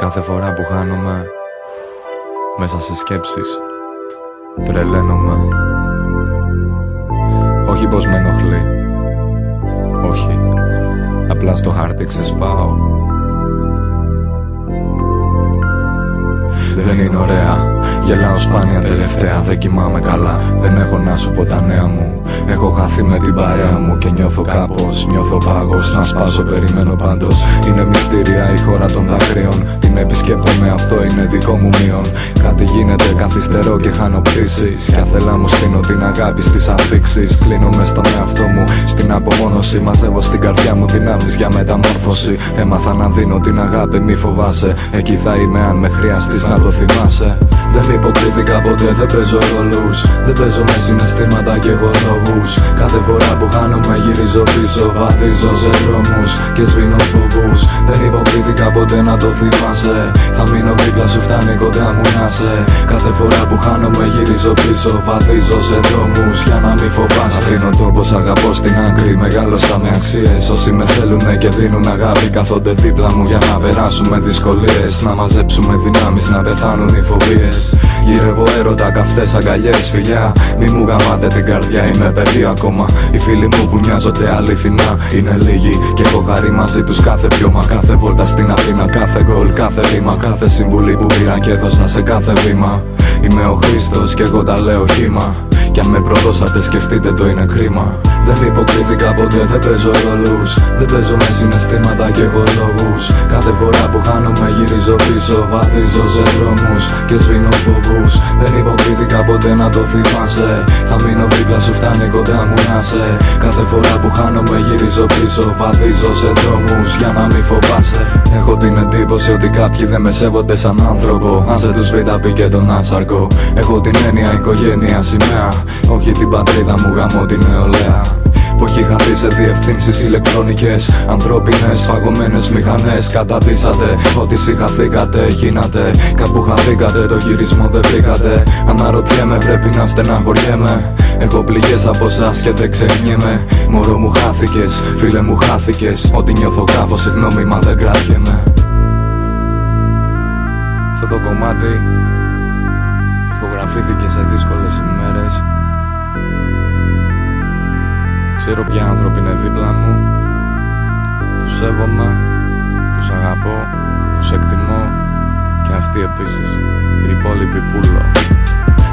Κάθε φορά που χάνομαι μέσα σε σκέψεις, τρελαίνομαι. Όχι πως με ενοχλεί, όχι, απλά στο χάρτη ξεσπάω. Δεν είναι ωραία, γελάω σπάνια τελευταία. Δεν κοιμάμαι καλά, δεν έχω να σου πω τα νέα μου. Έχω χαθεί με την παρέα μου και νιώθω κάπως, νιώθω πάγος. Να σπάζω, περιμένω πάντως. Είναι μυστήρια η χώρα των δάκρυων. Την επισκέπτομαι, αυτό είναι δικό μου μείον. Κάτι γίνεται, καθυστερώ και χάνω πτήσεις. Κι άθελα μου στείνω την αγάπη στις αφήξεις. Κλείνω μες στον εαυτό μου, στην απομόνωση. Μαζεύω στην καρδιά μου δυνάμεις για μεταμόρφωση. Έμαθα να δίνω την αγάπη, μη φοβάσαι. Εκεί θα είμαι αν με χρειαστείς να το θυμάσαι. Δεν υποκρίθηκα ποτέ, δεν παίζω ρόλους. Δεν παίζω με συναισθήματα και εγώ λόγους. Κάθε φορά που χάνομαι γυρίζω πίσω. Βαδίζω σε δρόμους και σβήνω φοβούς. Δεν υποκρίθηκα ποτέ, να το θυμάσαι. Θα μείνω δίπλα σου, φτάνει κοντά μου να σε. Κάθε φορά που χάνομαι γυρίζω πίσω. Βαδίζω σε δρόμους για να μη φοβάσαι. Αφήνω το πως αγαπώ στην άκρη. Μεγάλωσα με αξίες. Όσοι με θέλουνε και δίνουν αγάπη κάθονται δίπλα μου για να περάσουμε δυσκολίες. Να μαζέψουμε δυνάμεις, να πεθάνουν οι φοβίες. Γυρεύω έρωτα, καυτές αγκαλιές, φιλιά. Μη μου γαμάτε την καρδιά, είμαι παιδί ακόμα. Οι φίλοι μου που νοιάζονται αληθινά είναι λίγοι και έχω χαρεί μαζί τους κάθε πιώμα. Κάθε βόλτα στην Αθήνα, κάθε γκολ, κάθε ρήμα. Κάθε συμβουλή που πήρα και έδωσα σε κάθε βήμα. Είμαι ο Χρήστος και εγώ τα λέω χήμα. Κι αν με προδώσατε σκεφτείτε το είναι κρίμα. Δεν υποκρίθηκα ποτέ, δεν παίζω ρόλους. Δεν παίζω με συναισθήματα και εγώ λόγους. Κάθε φορά που χάνομαι γυρίζω πίσω. Βαδίζω σε δρόμους και σβήνω φοβούς. Δεν υποκρίθηκα ποτέ, να το θυμάσαι. Θα μείνω δίπλα σου, φτάνει κοντά μου να σε. Κάθε φορά που χάνομαι γυρίζω πίσω. Βαδίζω σε δρόμους για να μη φοβάσαι. Έχω την εντύπωση ότι κάποιοι δεν με σέβονται σαν άνθρωπο. Άσε τους β' και τον άψαρκο. Έχω την έννοια οικογένεια σημαία. Όχι την πατρίδα μου, γαμώ την νεολαία. Που έχει χαθεί σε διευθύνσεις ηλεκτρονικές. Ανθρώπινες φαγωμένες μηχανές. Καταντήσατε ότι συγχαθήκατε, γίνατε. Κάπου χαθήκατε, το γυρισμό δεν βρήκατε. Αναρωτιέμαι, πρέπει να στεναχωριέμαι. Έχω πληγές από εσάς και δεν ξεχνιέμαι. Μωρό μου χάθηκες, φίλε μου χάθηκες. Ό,τι νιώθω γράφω, συγγνώμη μα δεν κρατιέμαι. Αυτό το κομμάτι ηχογραφήθηκε σε δύσκολες ημέρες. Ξέρω ποια άνθρωποι είναι δίπλα μου. Τους σέβομαι, τους αγαπώ, τους εκτιμώ. Και αυτοί επίσης, οι υπόλοιποι πουλο.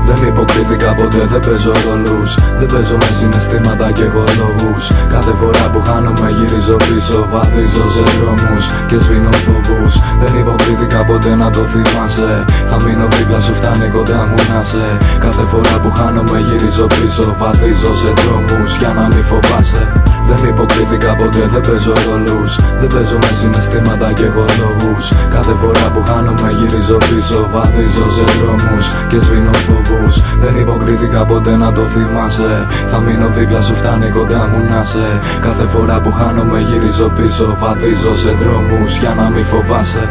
Δεν υποκρίθηκα ποτέ, δεν παίζω ρόλους. Δεν παίζω με συναισθήματα και εγώ λόγους. Κάθε φορά που χάνομαι γυρίζω πίσω. Βαδίζω σε δρόμους και σβήνω φοβούς. Δεν υποκρίθηκα ποτέ, να το θυμάσαι. Θα μείνω δίπλα σου, φτάνει κοντά μου να σε. Κάθε φορά που χάνομαι γυρίζω πίσω. Βαδίζω σε δρόμους για να μη φοβάσαι. Δεν υποκρίθηκα ποτέ, δεν παίζω ρόλους. Δεν παίζω με συναισθήματα και εγώ λόγους. Κάθε φορά που χάνομαι γυρίζω πίσω. Βαδίζω σε δρόμους και σβήνω φοβούς. Δεν υποκρίθηκα ποτέ, να το θυμάσαι. Θα μείνω δίπλα σου, φτάνει κοντά μου να σε. Κάθε φορά που χάνομαι γυρίζω πίσω. Βαδίζω σε δρόμους για να μη φοβάσαι.